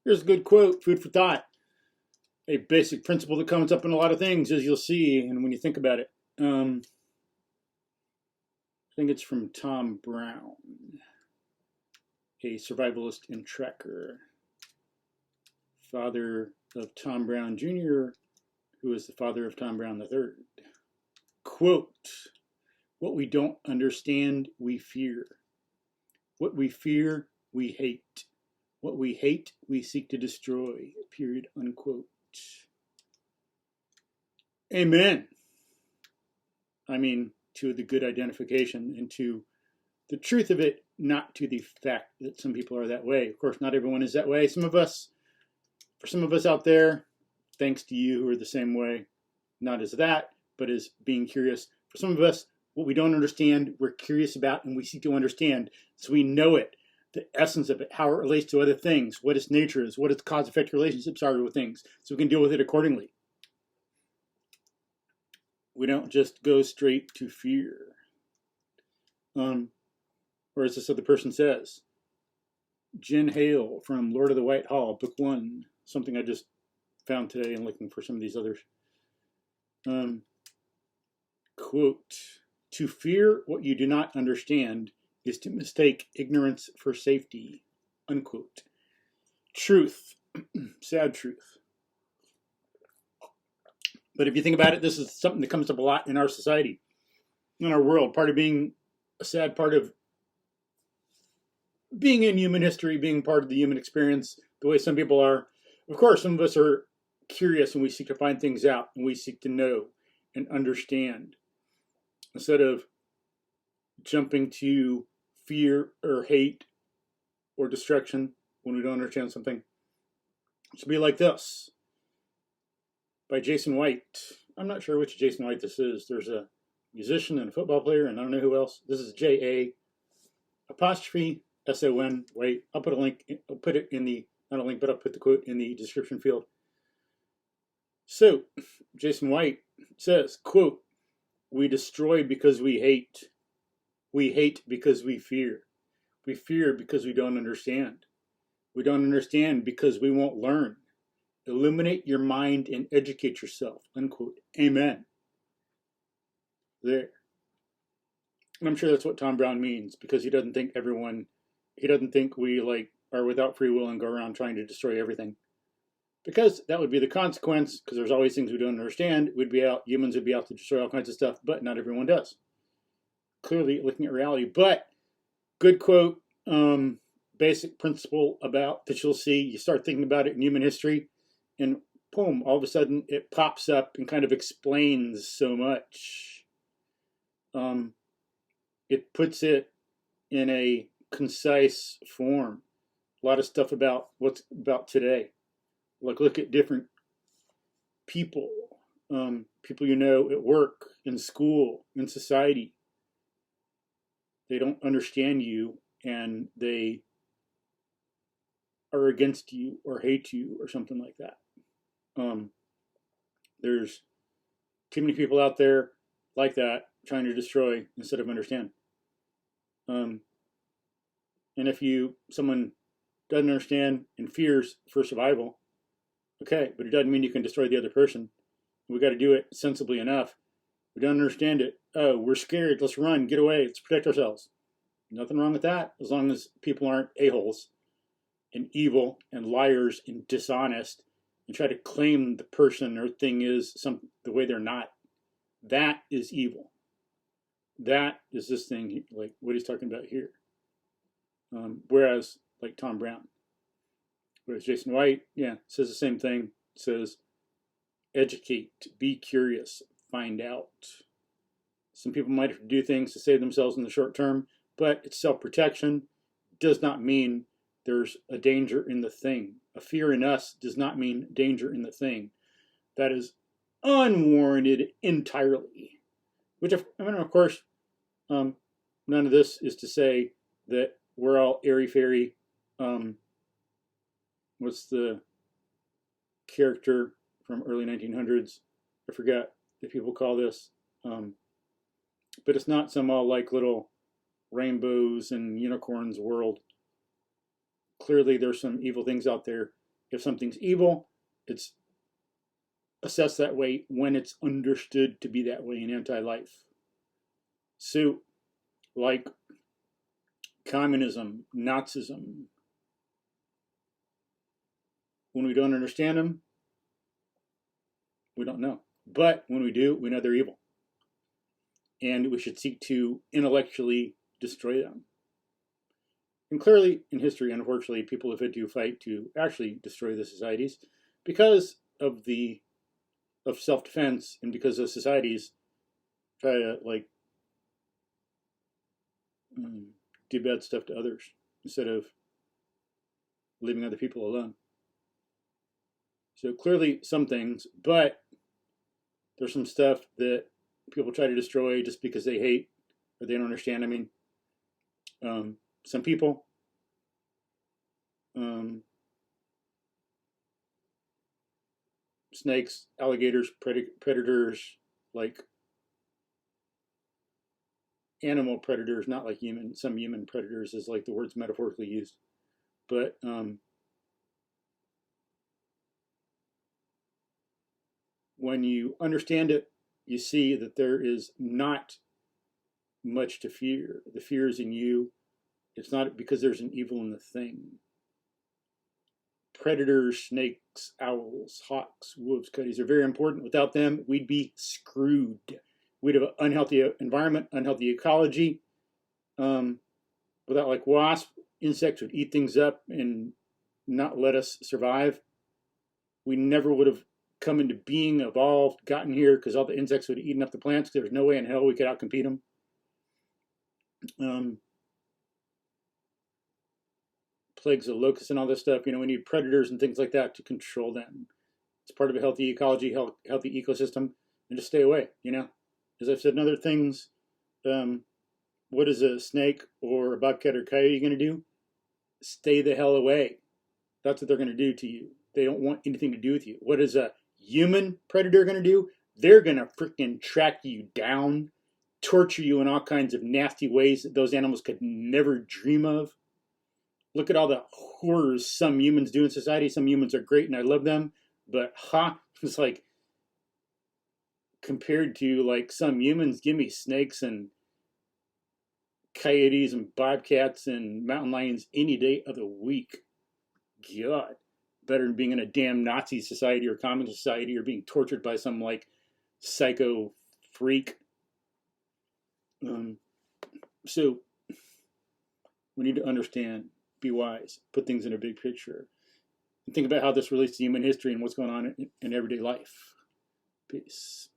Here's a good quote, food for thought. A basic principle that comes up in a lot of things, as you'll see, and when you think about it. I think it's from Tom Brown, a survivalist and trekker, father of Tom Brown Jr., who is the father of Tom Brown III. Quote, "What we don't understand, we fear. What we fear, we hate. What we hate, we seek to destroy." Period, unquote. Amen. I mean, to the good identification and to the truth of it, not to the fact that some people are that way. Of course, not everyone is that way. For some of us out there, thanks to you who are the same way, not as that, but as being curious. For some of us, what we don't understand, we're curious about and we seek to understand so we know it, the essence of it, how it relates to other things, what its nature is, what its cause-effect relationships are with things, so we can deal with it accordingly. We don't just go straight to fear. Or as this other person says, Ginn, Hale from Lord of the White Hall, Book 1, something I just found today and looking for some of these others. Quote, "To fear what you do not understand is to mistake ignorance for safety," unquote. Truth, sad truth. But if you think about it, this is something that comes up a lot in our society, in our world. Part of being a sad part of being in human history, being part of the human experience, the way some people are. Of course, some of us are curious and we seek to find things out and we seek to know and understand instead of jumping to fear or hate or destruction when we don't understand something. It should be like this. By Jason White. I'm not sure which Jason White this is. There's a musician and a football player, and I don't know who else. This is J-A-apostrophe-S-O-N. Wait, I'll put a link. I'll put it in the, not a link, but I'll put the quote in the description field. So, Jason White says, quote, "We destroy because we hate. We hate because we fear. We fear because we don't understand. We don't understand because we won't learn. Illuminate your mind and educate yourself," unquote. Amen. There. And I'm sure that's what Tom Brown means, because he doesn't think we are without free will and go around trying to destroy everything. Because that would be the consequence, because there's always things we don't understand. Humans would be out to destroy all kinds of stuff, but not everyone does. Clearly looking at reality. But good quote, basic principle about that you'll see. You start thinking about it in human history, and boom, all of a sudden it pops up and kind of explains so much. It puts it in a concise form. A lot of stuff about what's about today. Like, look at different people, people you know at work, in school, in society. They don't understand you and they are against you or hate you or something like that. There's too many people out there like that trying to destroy instead of understand. And if someone doesn't understand and fears for survival, okay, but it doesn't mean you can destroy the other person. We got to do it sensibly enough. We don't understand it. Oh, we're scared. Let's run. Get away. Let's protect ourselves. Nothing wrong with that, as long as people aren't a-holes and evil and liars and dishonest and try to claim the person or thing is the way they're not. That is evil. That is this thing, like what he's talking about here. Whereas, like Tom Brown. Whereas Jason White, says the same thing. Says, educate, be curious, find out. Some people might have to do things to save themselves in the short term, but it's self-protection. Does not mean there's a danger in the thing. A fear in us does not mean danger in the thing. That is unwarranted entirely. Which, of course, none of this is to say that we're all airy-fairy. What's the character from early 1900s? I forgot that people call this. But it's not some all like little rainbows and unicorns world. Clearly there's some evil things out there, If something's evil, it's assessed that way when it's understood to be that way in anti-life. So, like communism, Nazism, when we don't understand them, we don't know. But when we do, we know they're evil. And we should seek to intellectually destroy them. And clearly, in history, unfortunately, people have had to fight to actually destroy the societies because of self-defense, and because those societies try to do bad stuff to others instead of leaving other people alone. So clearly some things, but there's some stuff that people try to destroy just because they hate or they don't understand. I mean, some people, snakes, alligators, predators, like animal predators, not like human. Some human predators is like the word's metaphorically used, but when you understand it, you see that there is not much to fear. The fear is in you. It's not because there's an evil in the thing. Predators, snakes, owls, hawks, wolves, coyotes are very important. Without them, we'd be screwed. We'd have an unhealthy environment, unhealthy ecology. Without like wasps, insects would eat things up and not let us survive. We never would have come into being, evolved, gotten here, because all the insects would have eaten up the plants. There's no way in hell we could outcompete them. Plagues of locusts and all this stuff. We need predators and things like that to control them. It's part of a healthy ecology, healthy ecosystem, and just stay away. As I've said in other things, what is a snake or a bobcat or coyote going to do? Stay the hell away. That's what they're going to do to you. They don't want anything to do with you. What is a human predator going to do? They're going to freaking track you down, torture you in all kinds of nasty ways that those animals could never dream of. Look at all the horrors some humans do in society. Some humans are great and I love them, but it's like, compared to like some humans, give me snakes and coyotes and bobcats and mountain lions any day of the week. God, better than being in a damn Nazi society or communist society or being tortured by some like psycho freak. So we need to understand, be wise, put things in a big picture, and think about how this relates to human history and what's going on in everyday life. Peace.